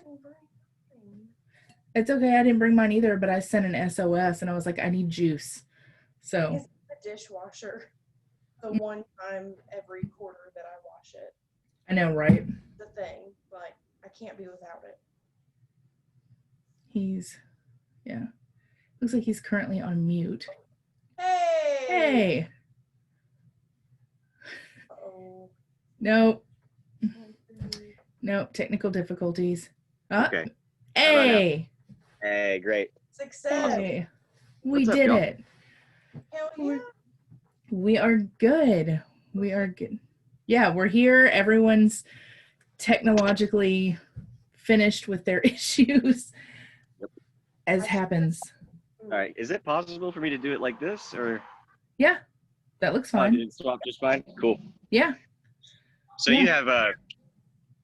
didn't bring mine. It's okay. I didn't bring mine either, but I sent an SOS and I was like, I need juice. So It's the dishwasher. The one time every quarter that I wash it. I know, right? The thing, like I can't be without it. Yeah. Looks like he's currently on mute. Hey. Hey. Oh. Nope. Nope. Technical difficulties. Okay. Hey. Hey, great. Success. Hey. We What's up, did y'all? it. Hell yeah. We are good. We are good. Yeah, we're here. Everyone's technologically finished with their issues, as happens. All right. Is it possible for me to do it like this, or? Yeah, that looks Oh, fine. did it swap just fine? Cool. Yeah. So you have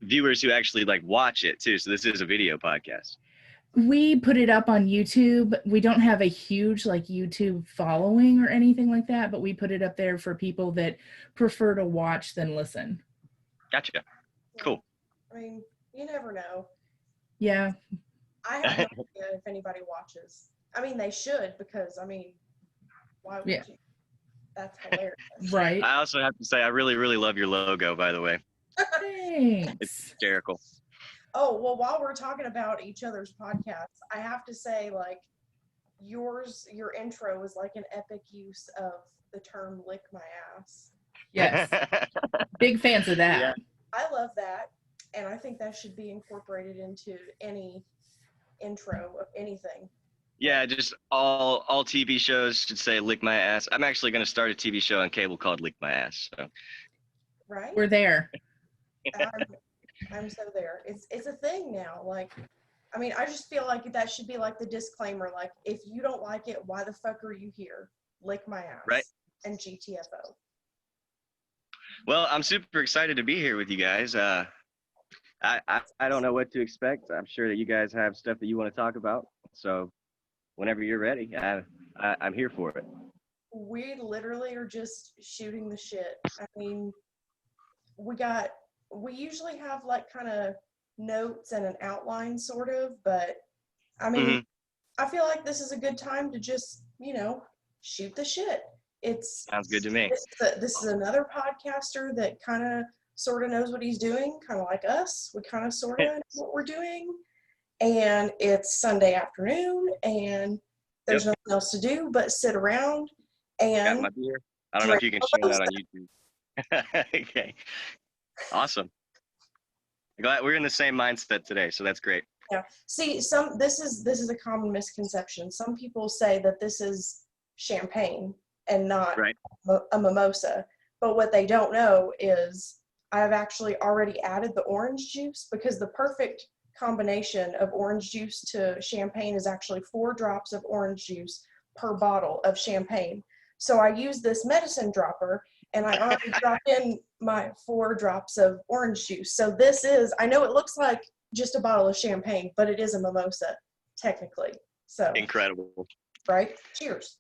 viewers who actually like watch it too. So this is a video podcast. We put it up on YouTube. We don't have a huge like YouTube following or anything like that, but we put it up there for people that prefer to watch than listen. Gotcha. Cool. I mean, you never know. Yeah. I have no idea if anybody watches. I mean, they should, because I mean, why would you? That's hilarious. Right. I also have to say I really, really love your logo, by the way. Thanks. It's hysterical. Oh, well, while we're talking about each other's podcasts, I have to say, like, your intro was like an epic use of the term lick my ass. Yes. Big fans of that. Yeah. I love that, and I think that should be incorporated into any intro of anything. Yeah, just all TV shows should say lick my ass. I'm actually going to start a TV show on cable called Lick My Ass. So. Right? We're there. I'm so there. It's a thing now. Like, I mean, I just feel like that should be like the disclaimer. Like, if you don't like it, why the fuck are you here? Lick my ass. Right. And GTFO. Well, I'm super excited to be here with you guys. I don't know what to expect. I'm sure that you guys have stuff that you want to talk about. So whenever you're ready, I'm here for it. We literally are just shooting the shit. I mean, we usually have like kind of notes and an outline sort of, but I mean, I feel like this is a good time to just, shoot the shit. Sounds good to me. This is another podcaster that kind of sort of knows what he's doing, kind of like us. We kind of sort of know what we're doing. And it's Sunday afternoon, and there's nothing else to do but sit around and got my beer. I don't know if you can show that on YouTube. Okay. Awesome. Glad we're in the same mindset today, so that's great. Yeah. See, this is a common misconception. Some people say that this is champagne and not a mimosa. But what they don't know is I've actually already added the orange juice, because the perfect combination of orange juice to champagne is actually 4 drops of orange juice per bottle of champagne. So I use this medicine dropper, and I already dropped in my 4 drops of orange juice. So this is, I know it looks like just a bottle of champagne, but it is a mimosa, technically. So incredible. Right? Cheers.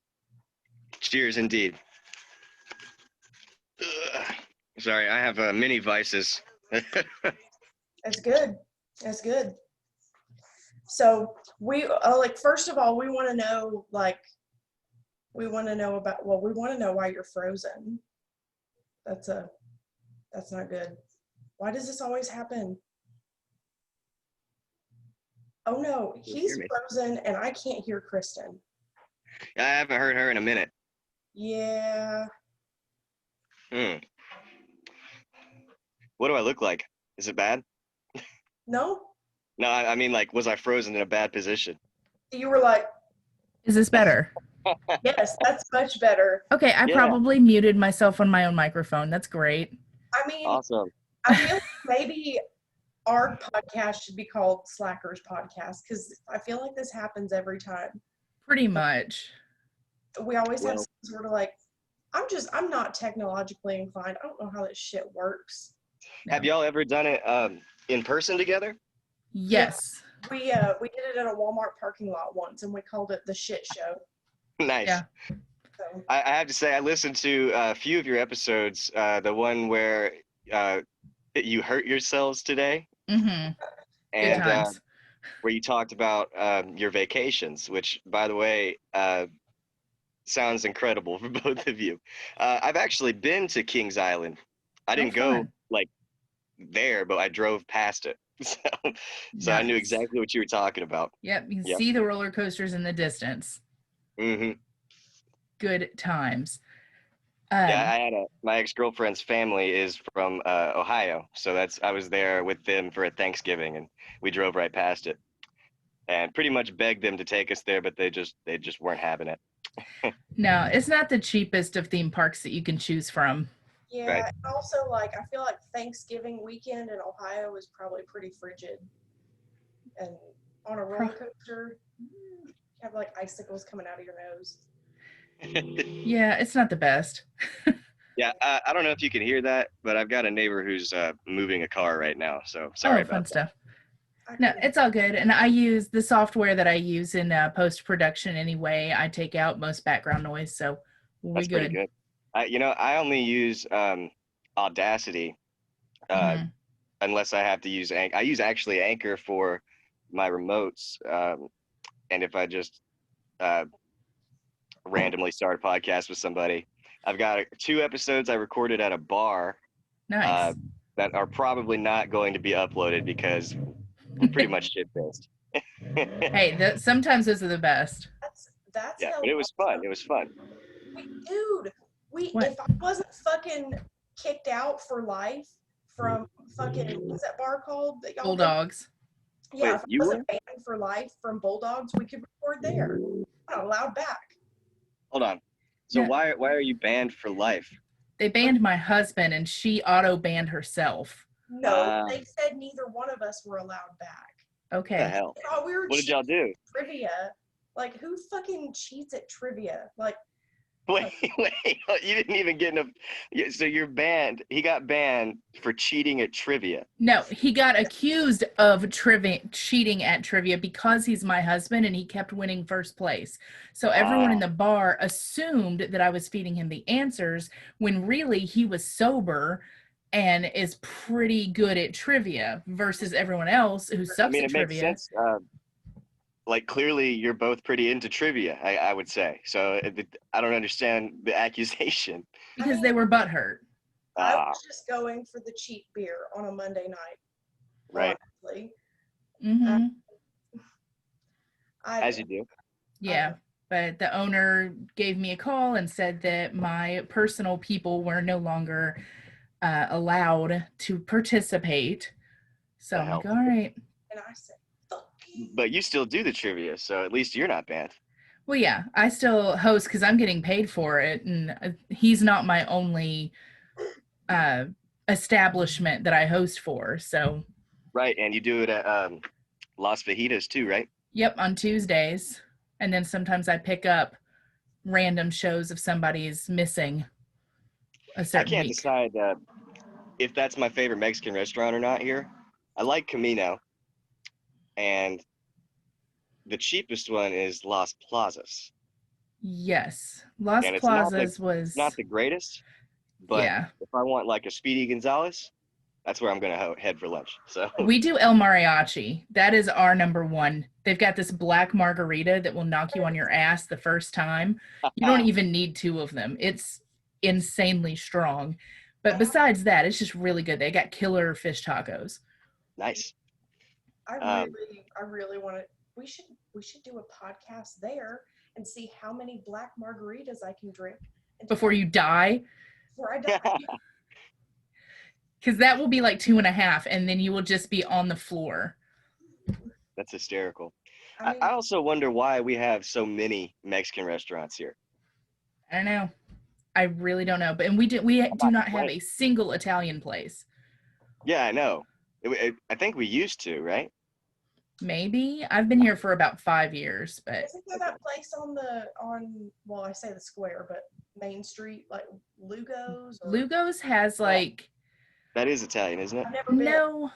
Cheers, indeed. Ugh. Sorry, I have many vices. That's good. That's good. So we first of all, we want to know we want to know why you're frozen. That's not good. Why does this always happen? Oh no, he's frozen and I can't hear Kristen. I haven't heard her in a minute. Yeah. What do I look like? Is it bad? No? No, I mean, like, was I frozen in a bad position? You were like, is this better? Yes, that's much better. Okay, I probably muted myself on my own microphone. That's great. I mean, awesome. I feel like maybe our podcast should be called Slackers Podcast, because I feel like this happens every time. Pretty much. We always have sort of like, I'm not technologically inclined. I don't know how this shit works. Have y'all ever done it in person together? Yes. Yeah, we did it at a Walmart parking lot once, and we called it the shit show. Nice. Yeah. So. I have to say, I listened to a few of your episodes, the one where you hurt yourselves today. Mm-hmm. And where you talked about your vacations, which, by the way, sounds incredible for both of you. I've actually been to Kings Island. I Oh, didn't go fun. like there, but I drove past it. So I knew Nice. exactly what you were talking about. Yep, you can Yep. see the roller coasters in the distance. Hmm. Good times. Yeah, Um, I had my ex-girlfriend's family is from Ohio, so I was there with them for a Thanksgiving, and we drove right past it, and pretty much begged them to take us there, but they just weren't having it. no, it's not the cheapest of theme parks that you can choose from. Yeah, Right. and also like I feel like Thanksgiving weekend in Ohio is probably pretty frigid, and on a roller coaster, you have like icicles coming out of your nose. Yeah, it's not the best. Yeah, I don't know if you can hear that, but I've got a neighbor who's moving a car right now, so sorry Oh, fun about that. stuff. I No, can, it's all good. And I use the software that I use in post production anyway. I take out most background noise, so we That's pretty good. good. I only use Audacity uh, Hmm. unless I have to use I use actually Anchor for my remotes, and if I just uh, randomly start a podcast with somebody, I've got 2 episodes I recorded at a bar uh, Nice. that are probably not going to be uploaded because we're pretty much shit faced. Hey, sometimes those are the best. that's Yeah, hella but it was fun. awesome. It was fun. Dude, What? if I wasn't fucking kicked out for life from fucking what's that bar called that y'all go? Bulldogs. Yeah, Wait, if I you wasn't were? banned for life from Bulldogs, we could record there. I'm not allowed back. Hold on. So No, why are you banned for life? they banned my husband and she auto banned herself. No, they said neither one of us were allowed back. What the Okay. hell? Oh, we were What did y'all do? trivia. Like, who fucking cheats at trivia? Like, Wait, wait, you didn't even get enough. So you're banned. He got banned for cheating at trivia. No, he got accused of cheating at trivia because he's my husband and he kept winning first place. So everyone in Wow. the bar assumed that I was feeding him the answers when really he was sober and is pretty good at trivia versus everyone else who I sucks mean, at it makes trivia sense. Like clearly, you're both pretty into trivia. I would say. So I don't understand the accusation. I because they mean, were butthurt. I Ah, was just going for the cheap beer on a Monday night, right. honestly. I, Mm-hmm. I, As you do. Yeah. But the owner gave me a call and said that my personal people were no longer allowed to participate. So The I'm like, hell. all right. and I said, fuck you. But you still do the trivia, so at least you're not banned. Well, yeah, I still host because I'm getting paid for it. And he's not my only uh, establishment that I host for. So, Right, and you do it at Las Fajitas too, right? yep, on Tuesdays. And then sometimes I pick up random shows if somebody's missing a I certain can't week. decide if that's my favorite Mexican restaurant or not here. I like Camino, and the cheapest one is Las Plazas, Yes. Las and it's not the Plazas was, greatest, but yeah. if I want like a Speedy Gonzalez, that's where I'm gonna head for lunch. So We do El Mariachi. That is our number one. They've got this black margarita that will knock you on your ass the first time. You don't even need two of them. It's insanely strong. But besides that, it's just really good. They got killer fish tacos. nice. I Um, really want to. We should do a podcast there and see how many black margaritas I can drink Before you die, before I die. because that will be like 2.5, and then you will just be on the floor. that's hysterical. I mean, I also wonder why we have so many Mexican restaurants here. I don't know. I really don't know. But and we I'm do not not have complaining. a single Italian place. Yeah, I know. I think we used to, right? Maybe. I've been here for about 5 years, but isn't there that place on well, I say the square, but Main Street, like Lugo's? Or, Lugo's has like That is Italian, isn't it? I've never been. no,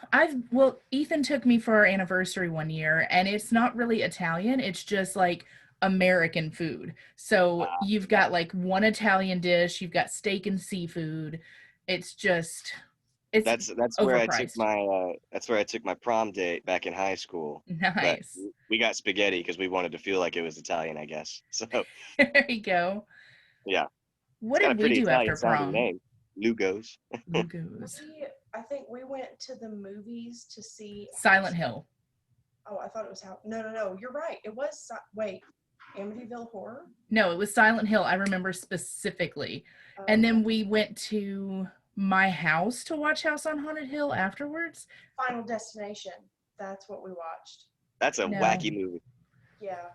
well, Ethan took me for our anniversary one year and it's not really Italian, it's just like American food. So you've got like one Italian dish, you've got steak and seafood. It's just It's that's where I took overpriced. my prom date back in high school. But Nice. we got spaghetti because we wanted to feel like it was Italian, I guess. So There you go. yeah, What it's got a did we pretty do Italian after sounding prom? name, Lugos. Lugos. I think we went to the movies to see Silent Hill. Oh, I thought it was how. No. You're right. It was. Wait, Amityville Horror. No, it was Silent Hill. I remember specifically. And then we went to my house to watch House on Haunted Hill afterwards. Final Destination. That's what we watched. That's a wacky movie. Yeah.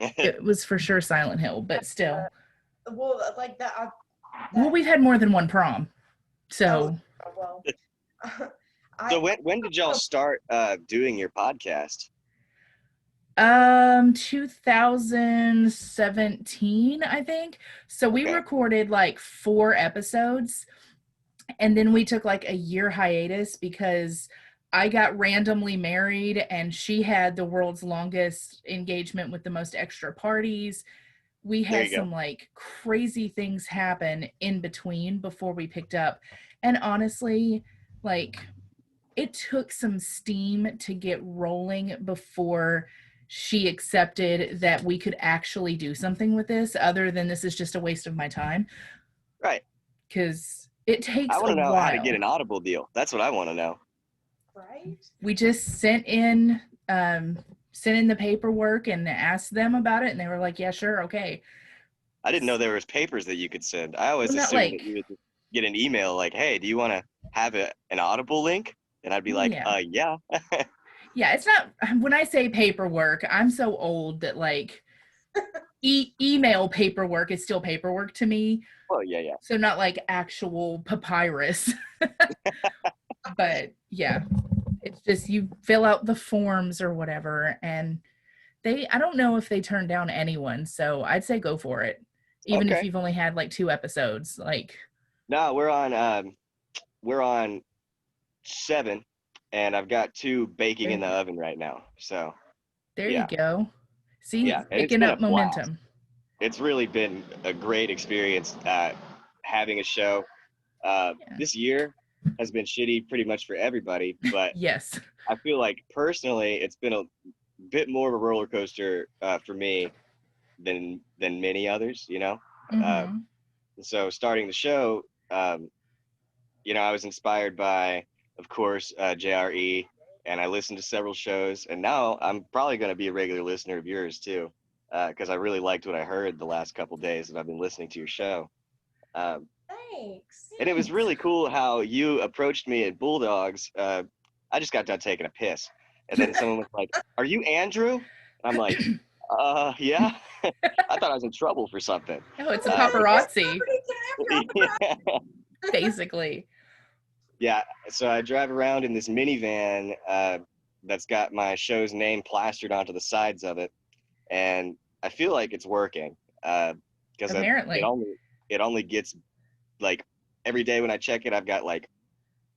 It was for sure Silent Hill, but still. Well, like that. Well, we've had more than one prom, so. Oh, well. So when did y'all start doing your podcast? 2017, I think. So we recorded like 4 episodes, and then we took like a year hiatus because I got randomly married and she had the world's longest engagement with the most extra parties. We had some like crazy things happen in between before we picked up. And honestly, like it took some steam to get rolling before she accepted that we could actually do something with this other than this is just a waste of my time. Right. Because it takes I want to know while. how to get an Audible deal. That's what I want to know. Right. We just sent in the paperwork and asked them about it, and they were like, yeah, sure, okay. I didn't know there was papers that you could send. I always assumed that you would just get an email like, hey, do you want to have an Audible link? And I'd be like, yeah. Yeah, it's not, when I say paperwork, I'm so old that like email paperwork is still paperwork to me. Oh, yeah. So not like actual papyrus. But yeah, it's just you fill out the forms or whatever, and I don't know if they turn down anyone, so I'd say go for it. Even if you've only had like 2 episodes, like. No, we're on 7, and I've got 2 baking in the oven right now. So there you go. See, picking up momentum. It's really been a great experience having a show. This year has been shitty pretty much for everybody, but yes, I feel like personally it's been a bit more of a roller coaster for me than many others, you know. So starting the show, you know, I was inspired by, of course, JRE, and I listened to several shows, and now I'm probably going to be a regular listener of yours too, because I really liked what I heard the last couple days that I've been listening to your show. Thanks. And it was really cool how you approached me at Bulldogs. I just got done taking a piss, and then someone was like, "Are you Andrew?" And I'm like, yeah. I thought I was in trouble for something. Oh, it's a paparazzi. Basically. Yeah, so I drive around in this minivan that's got my show's name plastered onto the sides of it, and I feel like it's working because apparently it only gets like every day when I check it, I've got like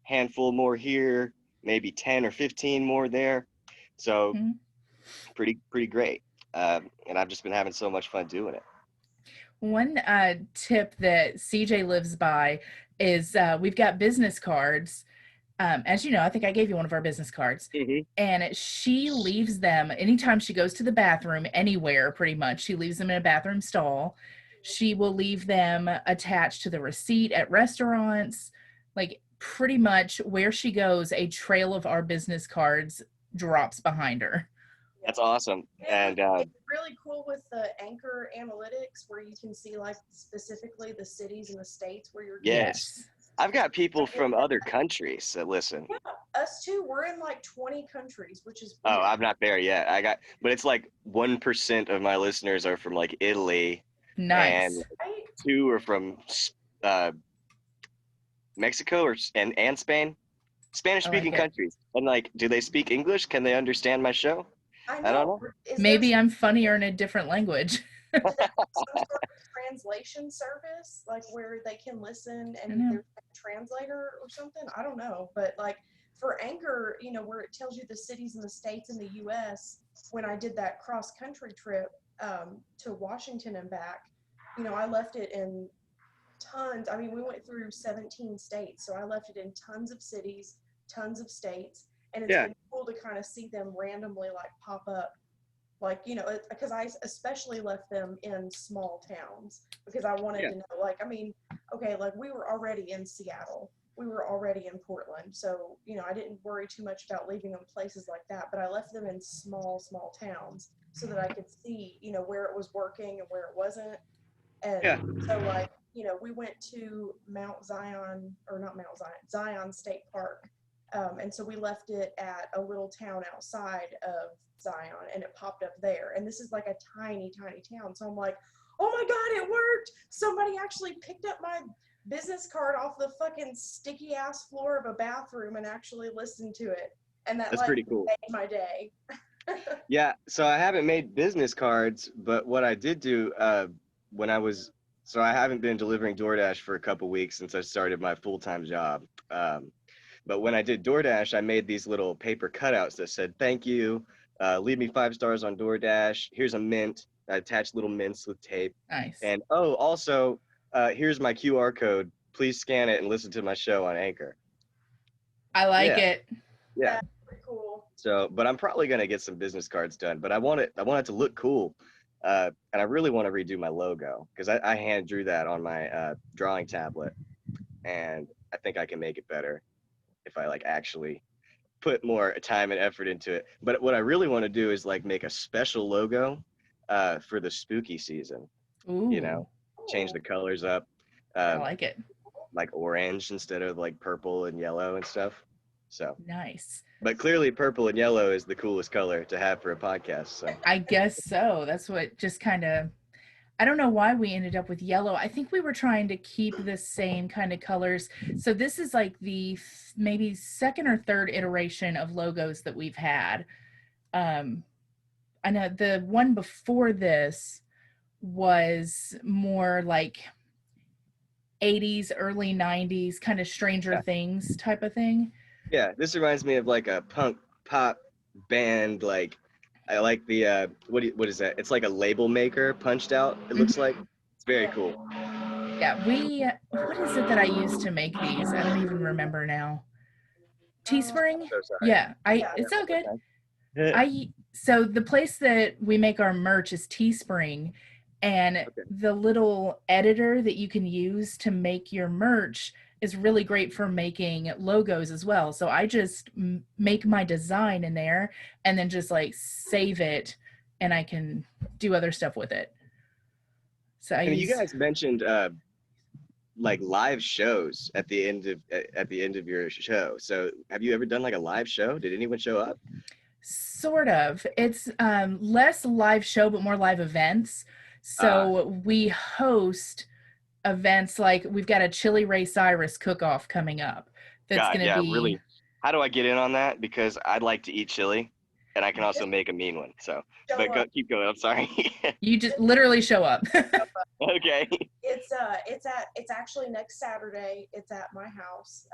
handful more here, maybe 10 or 15 more there, so pretty great, and I've just been having so much fun doing it. One tip that CJ lives by is we've got business cards. As you know, I think I gave you one of our business cards. And she leaves them anytime she goes to the bathroom, anywhere pretty much. She leaves them in a bathroom stall. She will leave them attached to the receipt at restaurants. Like pretty much where she goes, a trail of our business cards drops behind her. That's awesome. And it's really cool with the Anchor analytics where you can see like specifically the cities and the states where you're going. Yes. I've got people from other countries that listen. Yeah, us too. We're in like 20 countries, which is weird. Oh, I'm not there yet. But it's like 1% of my listeners are from like Italy. Nice. And 2 are from Mexico and Spain. Spanish-speaking countries. And like, do they speak English? Can they understand my show? I don't know. Maybe I'm funnier in a different language. Some sort of translation service, like where they can listen and there's a translator or something. I don't know, but like for Anchor, you know, where it tells you the cities and the states in the U.S. When I did that cross-country trip to Washington and back, you know, I left it in tons. I mean, we went through 17 states, so I left it in tons of cities, tons of states, and it's been cool to kind of see them randomly like pop up. Like, you know, because I especially left them in small towns because I wanted to know, like, I mean, okay, like we were already in Seattle, we were already in Portland, so, you know, I didn't worry too much about leaving them places like that, but I left them in small towns so that I could see, you know, where it was working and where it wasn't. And so, like, you know, we went to Mount Zion, or not Mount Zion, Zion State Park. And so we left it at a little town outside of Zion, and it popped up there. And this is like a tiny town. So I'm like, oh my God, it worked. Somebody actually picked up my business card off the fucking sticky ass floor of a bathroom and actually listened to it. And that's like pretty cool. made my day. Yeah, so I haven't made business cards, but what I did do when I was, so I haven't been delivering DoorDash for a couple weeks since I started my full-time job. But when I did DoorDash, I made these little paper cutouts that said, thank you, leave me 5 stars on DoorDash, here's a mint. I attached little mints with tape. Nice. And also, here's my QR code. Please scan it and listen to my show on Anchor. I like it. Yeah. That's pretty cool. So, but I'm probably gonna get some business cards done. But I want it to look cool, and I really want to redo my logo because I hand drew that on my drawing tablet, and I think I can make it better if I like actually put more time and effort into it. But what I really want to do is like make a special logo for the spooky season. Ooh. You know, change the colors up. I like it. Like orange instead of like purple and yellow and stuff. So nice. But clearly purple and yellow is the coolest color to have for a podcast. So I guess so. That's what just kind of, I don't know why we ended up with yellow. I think we were trying to keep the same kind of colors. So this is like the maybe second or third iteration of logos that we've had. I know the one before this was more like 80s, early 90s, kind of Stranger Things type of thing. Yeah, this reminds me of like a punk pop band. Like I like the what is that? It's like a label maker punched out. It looks like it's very cool. Yeah, what is it that I used to make these? I don't even remember now. Teespring? So yeah, it's so good. So the place that we make our merch is Teespring, and the little editor that you can use to make your merch is really great for making logos as well. So I just make my design in there and then just like save it, and I can do other stuff with it. So you guys mentioned like live shows at the end of your show. So have you ever done like a live show? Did anyone show up? Sort of. It's less live show but more live events. So we host events, like we've got a Chili Ray Cyrus cook-off coming up. That's going to be really. How do I get in on that? Because I'd like to eat chili, and I can also make a mean one. So, keep going. I'm sorry. You just literally show up. Okay. It's actually next Saturday. It's at my house.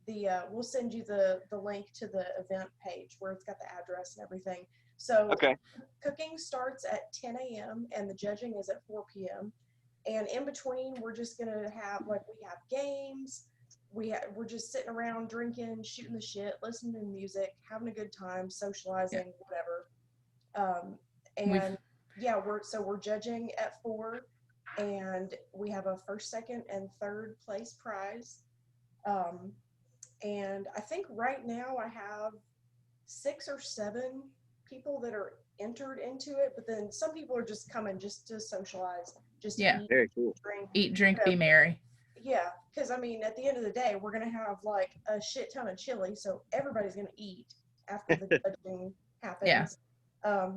We'll send you the link to the event page where it's got the address and everything. So cooking starts at 10 a.m. and the judging is at 4 p.m. And in between, we're just gonna have we have games. We're just sitting around drinking, shooting the shit, listening to music, having a good time, socializing, whatever. We're judging at 4, and we have a first, second, and third place prize. And I think right now I have 6 or 7 people that are entered into it, but then some people are just coming just to socialize, just eat, very cool. Drink, be merry. Yeah, because I mean, at the end of the day, we're gonna have like a shit ton of chili, so everybody's gonna eat after the judging happens. Yeah.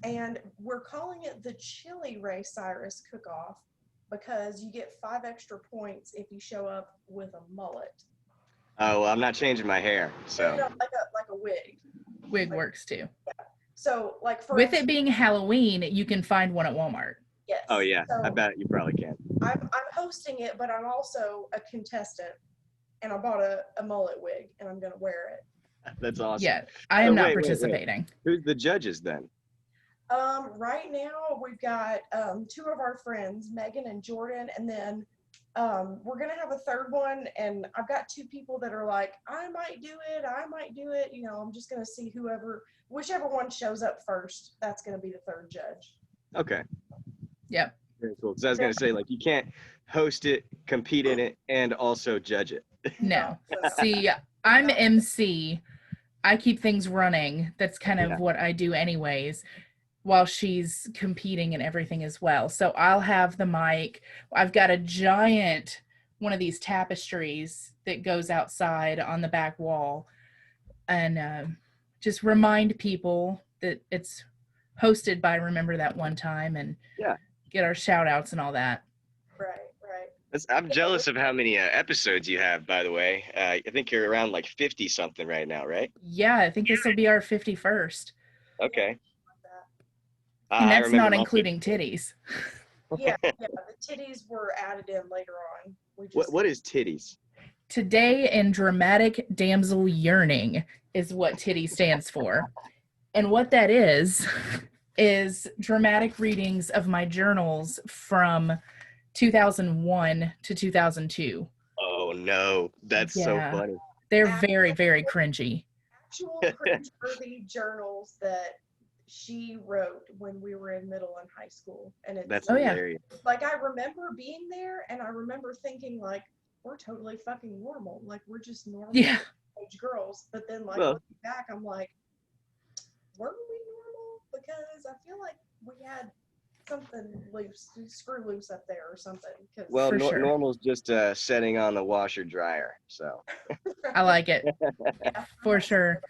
And we're calling it the Chili Ray Cyrus Cook-Off because you get 5 extra points if you show up with a mullet. Oh, well, I'm not changing my hair, so no, like a wig. Wig works too. Yeah. So with it being Halloween, you can find one at Walmart. Yes. Oh yeah, so I bet you probably can. I'm hosting it, but I'm also a contestant, and I bought a mullet wig, and I'm gonna wear it. That's awesome. Yeah, I am not participating. Who's the judges then? Right now we've got 2 of our friends, Megan and Jordan, and then we're gonna have a third one, and I've got 2 people that are like, I might do it. You know, I'm just gonna see whichever one shows up first. That's gonna be the third judge. Okay. Yep. Very cool. Because I was gonna say, like, you can't host it, compete in it, and also judge it. No. See, I'm MC. I keep things running. That's kind of what I do anyways, while she's competing and everything as well. So I'll have the mic. I've got a giant one of these tapestries that goes outside on the back wall, and just remind people that it's hosted by Remember That One Time, and get our shout outs and all that. Right. I'm jealous of how many episodes you have, by the way. I think you're around like 50 something right now, right? Yeah, I think this will be our 51st. Okay. And that's not including titties. Yeah, the titties were added in later on. What is titties? Today in Dramatic Damsel Yearning is what titty stands for. And what that is dramatic readings of my journals from 2001 to 2002. Oh no, that's so funny. They're very, very cringy. Actual cringe-worthy journals that she wrote when we were in middle and high school. And it's hilarious. Like, I remember being there, and I remember thinking, like, we're totally fucking normal. Like, we're just normal age girls. But then, like, looking back, I'm like, were we normal? Because I feel like we had something loose, screw loose up there or something. Well, normal's just setting on the washer dryer, so. I like it. For sure.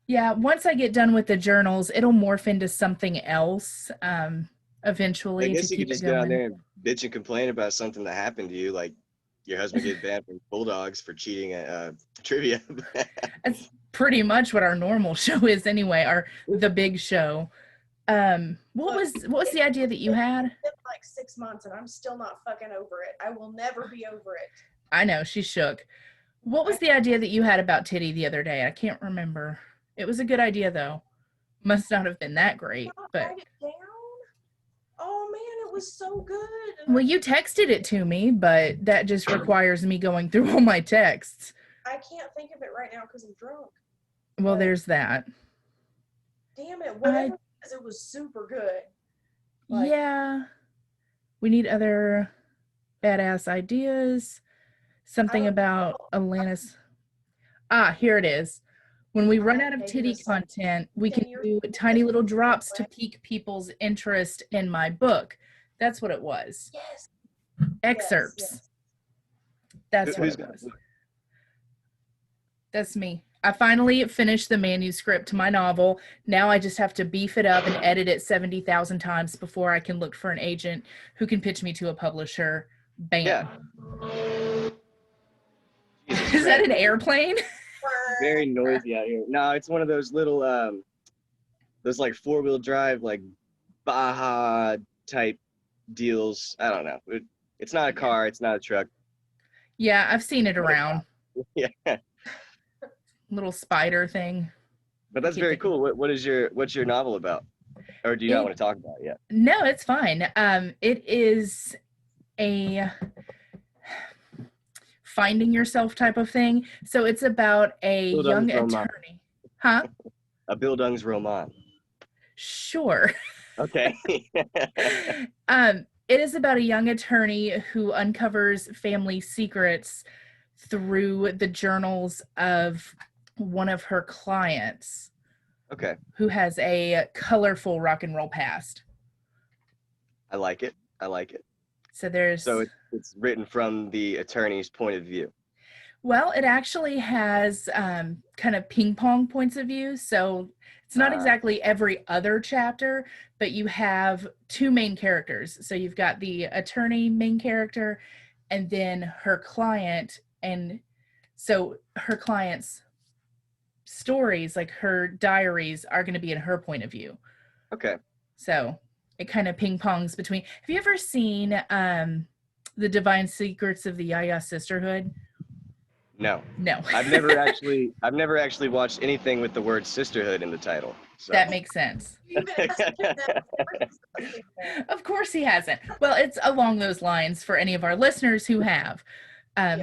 Yeah, once I get done with the journals, it'll morph into something else eventually. I guess you could just get on there and bitch and complain about something that happened to you, like your husband get banned from Bulldogs for cheating at trivia. That's pretty much what our normal show is anyway, the big show. What was the idea that you had? It's been like 6 months and I'm still not fucking over it. I will never be over it. I know, she's shook. What was the idea that you had about Titty the other day? I can't remember. It was a good idea though. Must not have been that great, but write it down? Oh man, it was so good. Well, you texted it to me, but that just requires me going through all my texts. I can't think of it right now because I'm drunk. Well, there's that. Damn it, whatever it was super good. Like, yeah. We need other badass ideas. Something about Atlantis. Here it is. When we run out of titty content, we can do tiny little drops to pique people's interest in my book. That's what it was. Yes. Excerpts. Yes. That's what it was. That's me. I finally finished the manuscript to my novel. Now I just have to beef it up and edit it 70,000 times before I can look for an agent who can pitch me to a publisher. Bam. Yeah. Is that an airplane? Very noisy out here. No, it's one of those little, those like 4-wheel drive, like Baja type deals. I don't know. It's not a car. It's not a truck. Yeah, I've seen it around. Yeah. Little spider thing. But that's very cool. What's your novel about? Or do you not want to talk about it yet? No, it's fine. It is a finding yourself type of thing. So it's about a young attorney. Huh? A Bildungsroman. Sure. Okay. It is about a young attorney who uncovers family secrets through the journals of one of her clients. Okay. Who has a colorful rock and roll past. I like it. So it's written from the attorney's point of view. Well, it actually has kind of ping pong points of view. So it's not exactly every other chapter, but you have 2 main characters. So you've got the attorney main character and then her client. And so her client's stories, like her diaries, are going to be in her point of view. Okay. So it kind of ping pongs between. Have you ever seen The Divine Secrets of the Yaya Sisterhood? No. No. I've never actually watched anything with the word sisterhood in the title. So. That makes sense. Of course he hasn't. Well, it's along those lines for any of our listeners who have.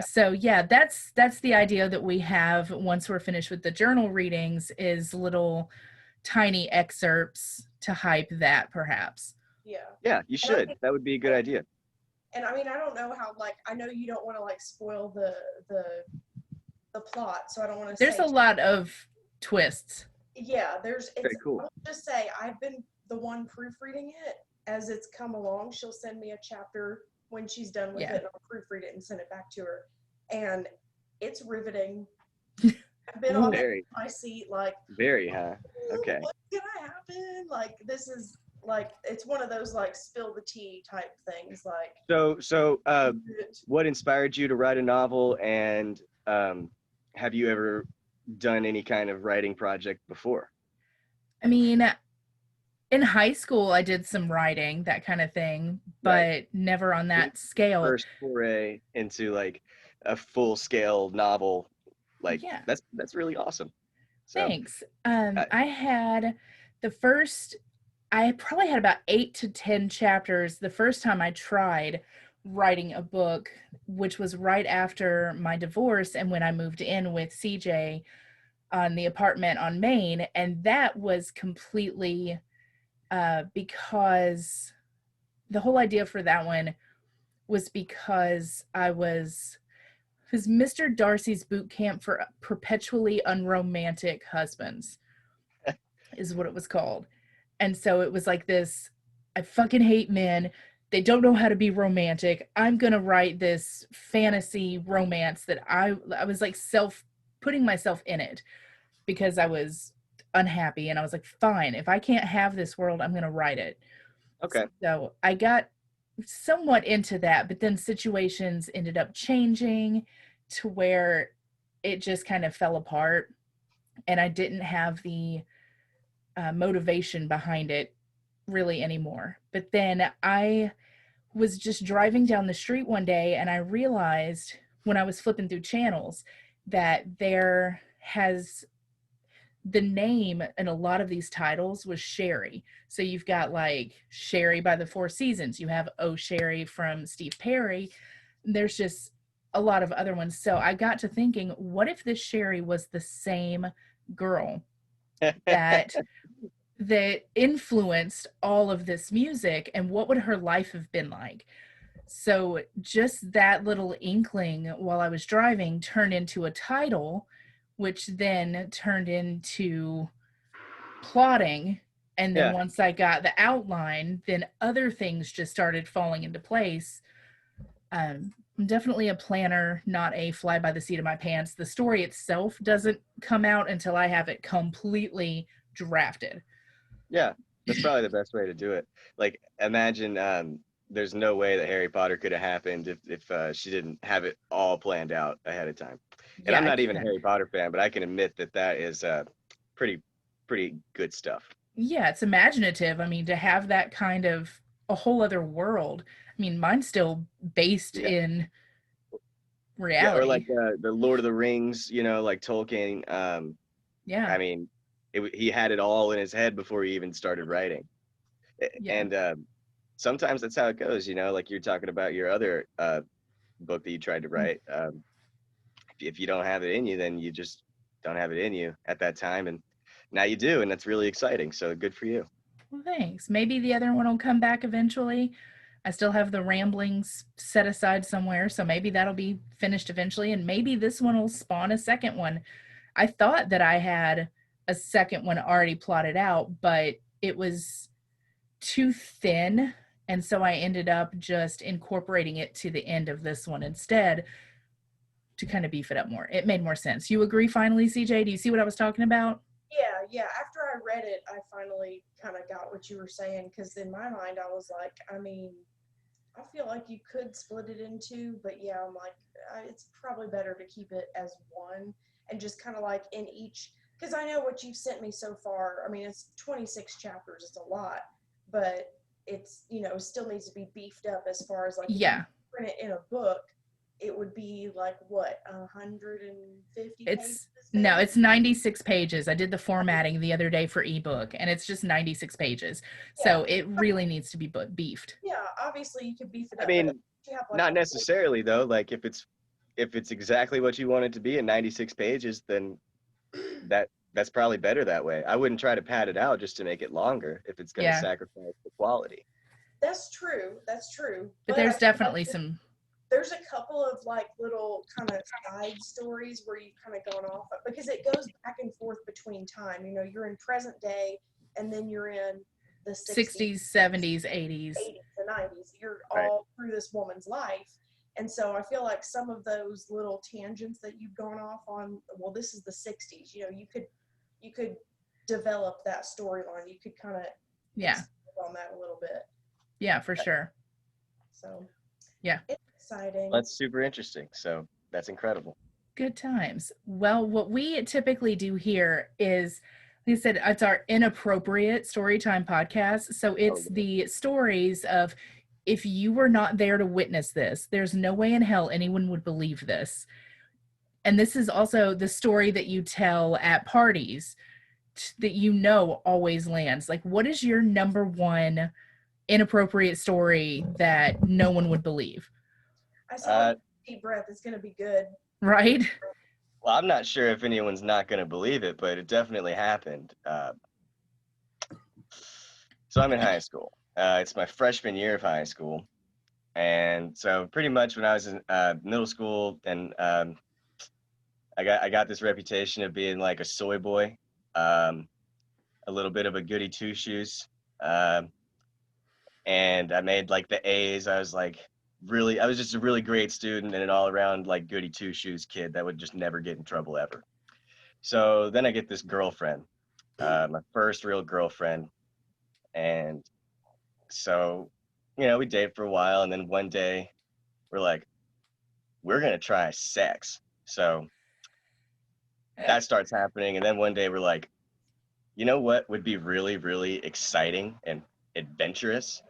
So yeah, that's the idea that we have once we're finished with the journal readings, is little tiny excerpts to hype that, perhaps. Yeah, you should. That would be a good idea. And I mean, I don't know how, like, I know you don't want to like spoil the plot, so I don't want to say. There's a lot of twists. Yeah, it's very cool. I'll just say I've been the one proofreading it as it's come along. She'll send me a chapter when she's done with it, and I'll proofread it and send it back to her. And it's riveting. I've been on my seat, like, very high. Okay. What's gonna happen? Like, this is like, it's one of those like spill the tea type things. Like, so what inspired you to write a novel, and have you ever done any kind of writing project before? I mean, in high school, I did some writing, that kind of thing, but never on that scale. First foray into like a full-scale novel, like that's really awesome. So, thanks. I probably had about 8 to 10 chapters the first time I tried writing a book, which was right after my divorce and when I moved in with CJ on the apartment on Main. And that was completely because the whole idea for that one was because it was Mr. Darcy's boot camp for perpetually unromantic husbands is what it was called. And so it was like this, I fucking hate men. They don't know how to be romantic. I'm going to write this fantasy romance that I was like putting myself in it because I was unhappy. And I was like, fine, if I can't have this world, I'm going to write it. Okay. So I got somewhat into that, but then situations ended up changing to where it just kind of fell apart. And I didn't have the motivation behind it really anymore. But then I was just driving down the street one day and I realized when I was flipping through channels that there has the name in a lot of these titles was Sherry. So you've got like Sherry by the Four Seasons. You have Oh Sherry from Steve Perry. There's just a lot of other ones. So I got to thinking, what if this Sherry was the same girl that influenced all of this music, and what would her life have been like? So just that little inkling while I was driving turned into a title, which then turned into plotting. And then once I got the outline, then other things just started falling into place. I'm definitely a planner, not a fly by the seat of my pants. The story itself doesn't come out until I have it completely drafted. Yeah, that's probably the best way to do it. Like, imagine there's no way that Harry Potter could have happened if she didn't have it all planned out ahead of time. And I'm not even a Harry Potter fan, but I can admit that is pretty good stuff. Yeah, it's imaginative. I mean, to have that kind of a whole other world. I mean, mine's still based in reality. Yeah, or like the Lord of the Rings, like Tolkien. I mean, he had it all in his head before he even started writing. And sometimes that's how it goes, like you're talking about your other book that you tried to write. If you don't have it in you, then you just don't have it in you at that time. And now you do, and that's really exciting. So good for you. Well, thanks. Maybe the other one will come back eventually. I still have the ramblings set aside somewhere, so maybe that'll be finished eventually, and maybe this one will spawn a second one. I thought that I had a second one already plotted out, but it was too thin, and so I ended up just incorporating it to the end of this one instead to kind of beef it up more. It made more sense. You agree finally, CJ? Do you see what I was talking about? Yeah. After I read it, I finally kind of got what you were saying, because in my mind, I was like, I mean, I feel like you could split it in two, but yeah, I'm like, it's probably better to keep it as one and just kind of like in each, because I know what you've sent me so far. I mean, it's 26 chapters. It's a lot, but it's, still needs to be beefed up as far as like, yeah, print it in a book. it would be like what, 150 pages? No, it's 96 pages. I did the formatting the other day for ebook, and it's just 96 pages. So it really needs to be beefed. Yeah, obviously you could beef it up. I mean, you have like not necessarily though. Like if it's exactly what you want it to be in 96 pages, then that's probably better that way. I wouldn't try to pad it out just to make it longer if it's going to sacrifice the quality. That's true. That's true. But there's definitely there's a couple of like little kind of side stories where you kind of going off, because it goes back and forth between time. You know, you're in present day, and then you're in the 60s, 70s, 80s, the 90s. You're all through this woman's life. And so I feel like some of those little tangents that you've gone off on, well, this is the 60s. You know, you could develop that storyline. You could kind of on that a little bit. Yeah, for sure. So yeah, it's exciting. That's super interesting. So that's incredible. Good times. Well, what we typically do here is, like I said, it's our inappropriate storytime podcast. So it's the stories of, if you were not there to witness this, there's no way in hell anyone would believe this. And this is also the story that you tell at parties that always lands. Like, what is your number one inappropriate story that no one would believe? I saw deep breath. It's going to be good. Right? Well, I'm not sure if anyone's not going to believe it, but it definitely happened. So I'm in high school. It's my freshman year of high school. And so pretty much when I was in middle school, and I got this reputation of being like a soy boy, a little bit of a goody two-shoes. And I made like the A's. I was just a really great student and an all-around like goody two-shoes kid that would just never get in trouble ever. So then I get this girlfriend, my first real girlfriend. And so, you know, we date for a while, and then one day we're like, we're going to try sex. So that starts happening. And then one day we're like, you know what would be really, really exciting and adventurous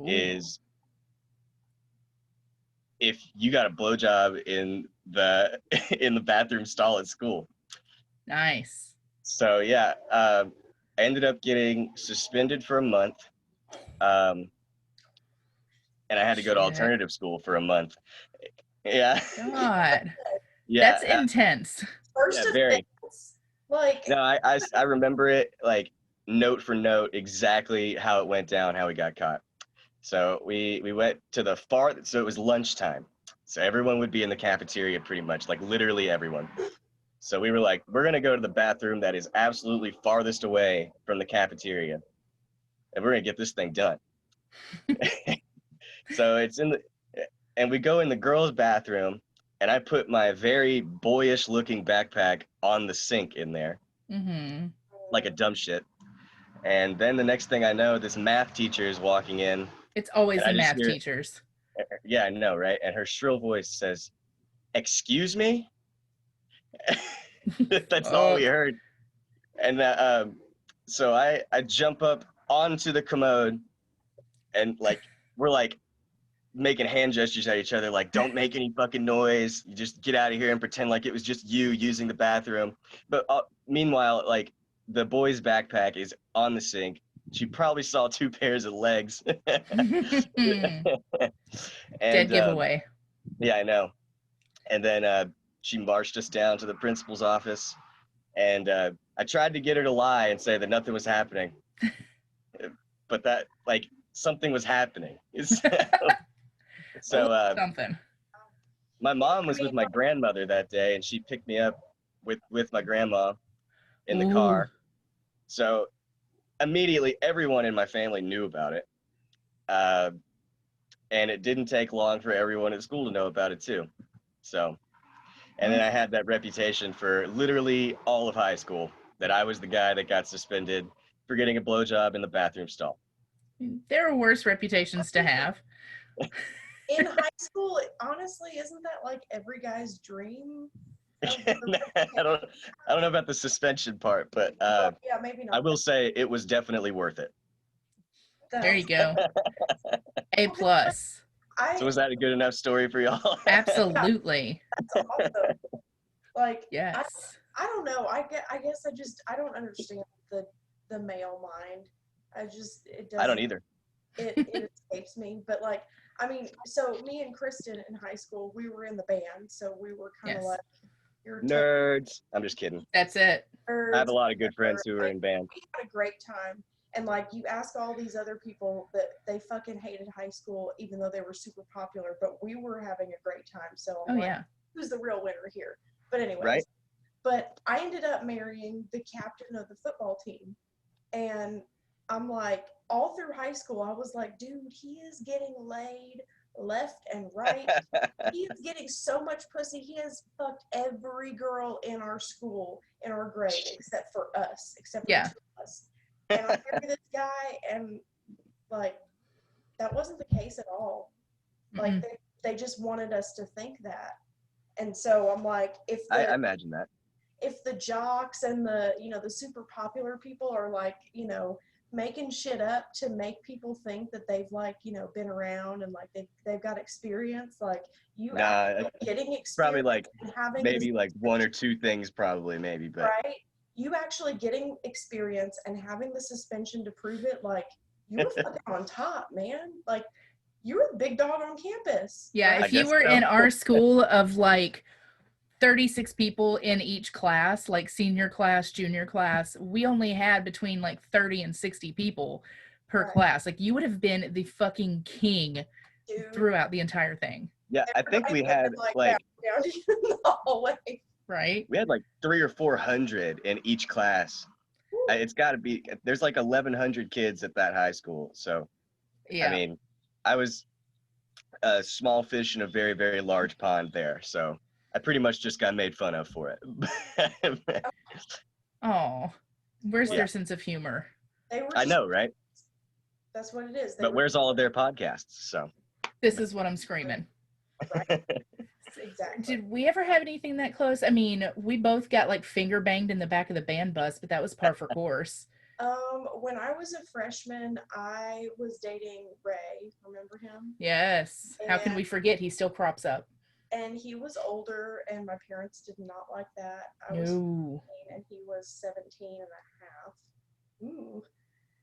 is if you got a blowjob in the bathroom stall at school. Nice. So yeah, I ended up getting suspended for a month. And I had to go to alternative school for a month. Yeah. God. Yeah. That's intense. First very. Like. No, I remember it like note for note exactly how it went down, how we got caught. So we went to so it was lunchtime. So everyone would be in the cafeteria pretty much, like literally everyone. So we were like, we're going to go to the bathroom that is absolutely farthest away from the cafeteria, and we're going to get this thing done. So and we go in the girls' bathroom, and I put my very boyish looking backpack on the sink in there, like a dumb shit. And then the next thing I know, this math teacher is walking in. It's always the math teachers. Yeah, I know, right? And her shrill voice says, "Excuse me?" That's all we heard. And so I jump up onto the commode, and like we're like making hand gestures at each other, like, don't make any fucking noise. You just get out of here and pretend like it was just you using the bathroom. But meanwhile, like the boy's backpack is on the sink. She probably saw 2 pairs of legs. And, dead giveaway. Yeah, I know. And then she marched us down to the principal's office, and I tried to get her to lie and say that nothing was happening, but that like something was happening. So something. My mom was with my grandmother that day, and she picked me up with my grandma in the car. So immediately everyone in my family knew about it. And it didn't take long for everyone at school to know about it too. So, and then I had that reputation for literally all of high school, that I was the guy that got suspended for getting a blowjob in the bathroom stall. There are worse reputations to have. In high school, honestly, isn't that like every guy's dream? I don't know about the suspension part, but yeah, maybe not. I will say it was definitely worth it. There you go. A+. So was that a good enough story for y'all? Absolutely. That's awesome. Like, Yes. I don't know. I guess I don't understand the male mind. It doesn't. I don't either. It escapes me. But like, I mean, so me and Kristen in high school, we were in the band, so we were kind of Yes. like you're Nerds. I'm just kidding. That's it. I have a lot of good friends who are in band. We had a great time. And like you ask all these other people that they fucking hated high school, even though they were super popular, but we were having a great time. So I'm like, who's the real winner here? But anyways, right? But I ended up marrying the captain of the football team. And I'm like, all through high school, I was like, dude, he is getting laid left and right. He is getting so much pussy. He has fucked every girl in our school, in our grade, except for us, except for the two of us. And I married this guy, and like, that wasn't the case at all. Like, they just wanted us to think that. And so I'm like, I imagine that. If the jocks and the, you know, the super popular people are like, you know, making shit up to make people think that they've like, you know, been around and like they've got experience, like you actually getting experience, probably like and having maybe like one or two things probably maybe, but right, you actually getting experience and having the suspension to prove it, like you were fucking on top, man. Like you were the big dog on campus. Yeah, right? if you were in our school of like 36 people in each class, like senior class, junior class, we only had between like 30 and 60 people per class. Like you would have been the fucking king throughout the entire thing. Yeah, I think we had like down the hallway. Right? We had like 300 or 400 in each class. It's got to be, there's like 1,100 kids at that high school. So, yeah. I mean, I was a small fish in a very, very large pond there. So I pretty much just got made fun of for it. Oh, where's their sense of humor? I know, right? That's what it is. But where's all of their podcasts? So this is what I'm screaming. Right. Exactly. Did we ever have anything that close? I mean, we both got like finger banged in the back of the band bus, but that was par for course. When I was a freshman, I was dating Ray. Remember him? Yes. How can we forget? He still crops up. And he was older, and my parents did not like that. I was 15, and he was 17 and a half. Ooh,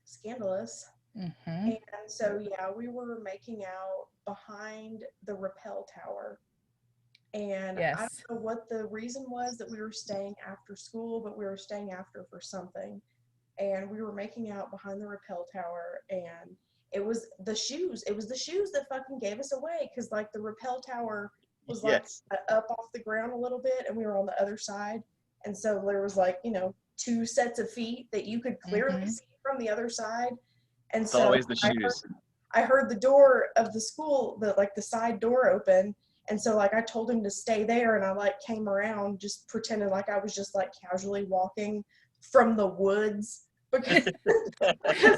scandalous. Mm-hmm. And so, yeah, we were making out behind the rappel tower. And I don't know what the reason was that we were staying after school, but we were staying after for something. And we were making out behind the rappel tower, and it was the shoes. It was the shoes that fucking gave us away, because like the rappel tower was like up off the ground a little bit, and we were on the other side. And so there was like, you know, two sets of feet that you could clearly see from the other side. And so always the shoes. I heard the door of the school, the side door open. And so like I told him to stay there, and I like came around just pretending like I was just like casually walking from the woods because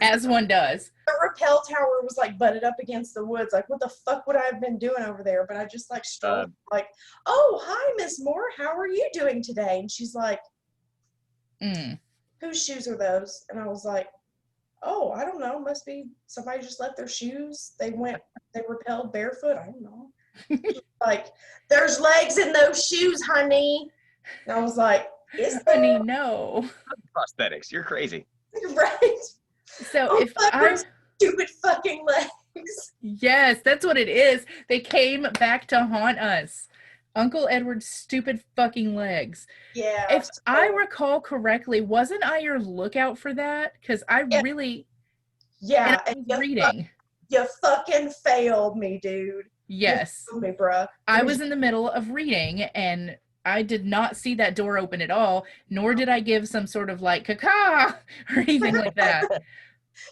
as one does. The rappel tower was like butted up against the woods. Like what the fuck would I have been doing over there? But I just like strolled like, oh, hi, Miss Moore. How are you doing today? And she's like, whose shoes are those? And I was like, oh, I don't know. Must be somebody just left their shoes. They rappelled barefoot. I don't know. Like, there's legs in those shoes, honey. And I was like, is there? Honey, no. Prosthetics. You're crazy. Right. So if I stupid fucking legs. Yes, that's what it is. They came back to haunt us. Uncle Edward's stupid fucking legs. Yeah. If I recall correctly, wasn't I your lookout for that? Because I really. Yeah. And I was reading. You fucking failed me, dude. Yes. You failed me, bruh. I was in the middle of reading, and I did not see that door open at all, nor did I give some sort of like caca or anything like that.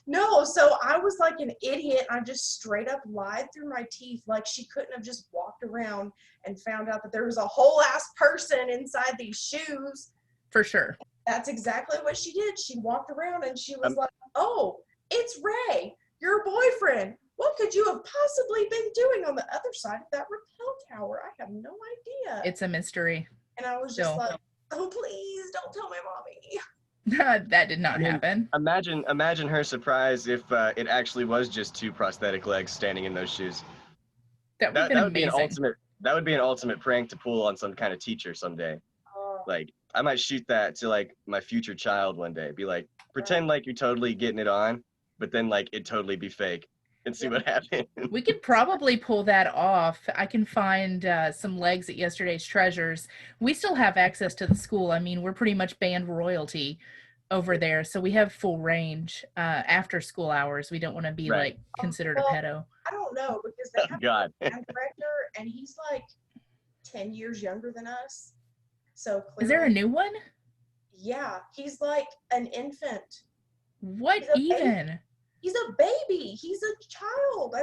No, so I was like an idiot. I just straight up lied through my teeth. Like she couldn't have just walked around and found out that there was a whole ass person inside these shoes. For sure. That's exactly what she did. She walked around and she was like, oh, it's Ray, your boyfriend. What could you have possibly been doing on the other side of that rappel tower? I have no idea. It's a mystery. And I was just like, oh, please don't tell my mommy. That did not happen. Imagine her surprise if it actually was just two prosthetic legs standing in those shoes. That would have been amazing. That would be an ultimate prank to pull on some kind of teacher someday. Like, I might shoot that to like my future child one day. Be like, pretend like you're totally getting it on, but then like it totally be fake and see what happens. We could probably pull that off. I can find some legs at Yesterday's Treasures. We still have access to the school. I mean, we're pretty much band royalty over there, so we have full range after school hours. We don't want to be like considered a pedo. I don't know, because they have a band director and he's like 10 years younger than us. So clearly, is there a new one? Yeah, he's like an infant. What even? He's a baby. He's a child.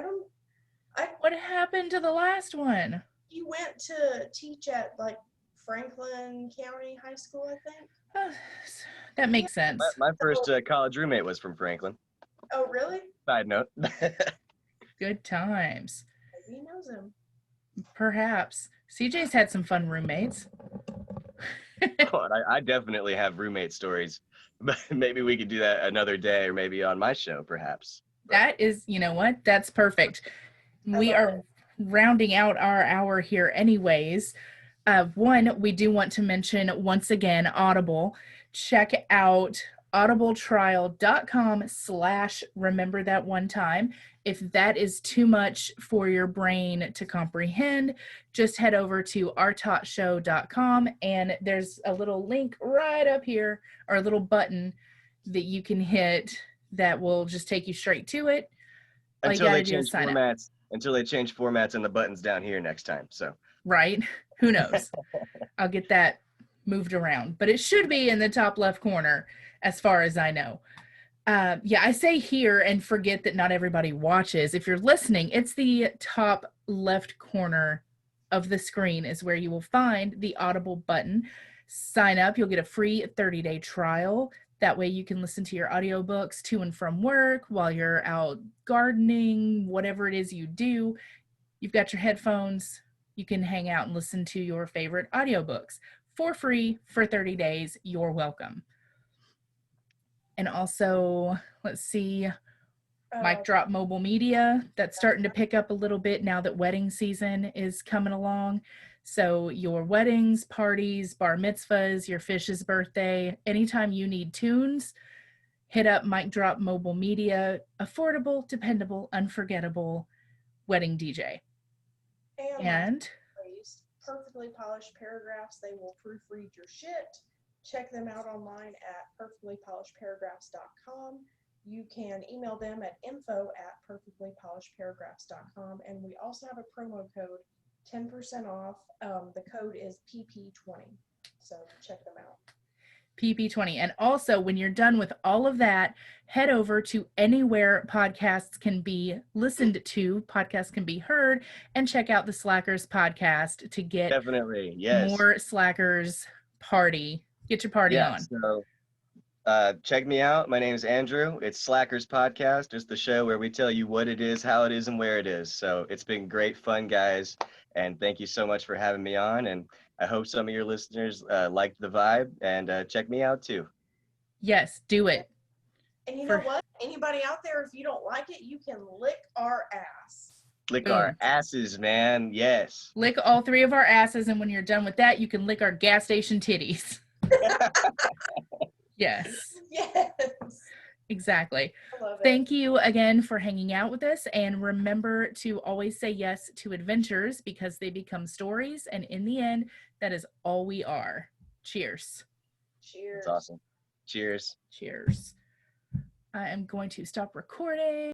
What happened to the last one? He went to teach at like Franklin County High School, I think. That makes sense. My first college roommate was from Franklin. Oh, really? Side note. Good times. Maybe he knows him. Perhaps. CJ's had some fun roommates. I definitely have roommate stories. But maybe we could do that another day, or maybe on my show, perhaps. That is, you know what? That's perfect. We are rounding out our hour here anyways. One, we do want to mention once again, Audible. Check out audibletrial.com/remember that one time. If that is too much for your brain to comprehend, just head over to ourtotshow.com and there's a little link right up here, or a little button that you can hit that will just take you straight to it. Until they change formats and the buttons down here next time. So right, who knows? I'll get that moved around, but it should be in the top left corner as far as I know. I say here and forget that not everybody watches. If you're listening, it's the top left corner of the screen is where you will find the Audible button. Sign up. You'll get a free 30-day trial. That way you can listen to your audiobooks to and from work, while you're out gardening, whatever it is you do. You've got your headphones. You can hang out and listen to your favorite audiobooks for free for 30 days. You're welcome. And also, let's see, Mic Drop Mobile Media. That's starting to pick up a little bit now that wedding season is coming along. So your weddings, parties, bar mitzvahs, your fish's birthday, anytime you need tunes, hit up Mic Drop Mobile Media. Affordable, dependable, unforgettable wedding DJ. And perfectly polished paragraphs. They will proofread your shit. Check them out online at perfectlypolishedparagraphs.com. You can email them at info@perfectlypolishedparagraphs.com. And we also have a promo code, 10% off. The code is PP20. So check them out. PP20. And also, when you're done with all of that, head over to anywhere podcasts can be listened to, podcasts can be heard, and check out the Slackers podcast to get more Slackers party. Get your party on. So check me out. My name is Andrew. It's Slackers Podcast, just the show where we tell you what it is, how it is, and where it is. So it's been great fun, guys. And thank you so much for having me on. And I hope some of your listeners liked the vibe, and check me out too. Yes, do it. And you know what? Anybody out there, if you don't like it, you can lick our ass. Lick our asses, man. Yes. Lick all three of our asses. And when you're done with that, you can lick our gas station titties. Yes. Yes. Exactly. Thank you again for hanging out with us. And remember to always say yes to adventures, because they become stories. And in the end, that is all we are. Cheers. Cheers. That's awesome. Cheers. Cheers. I am going to stop recording.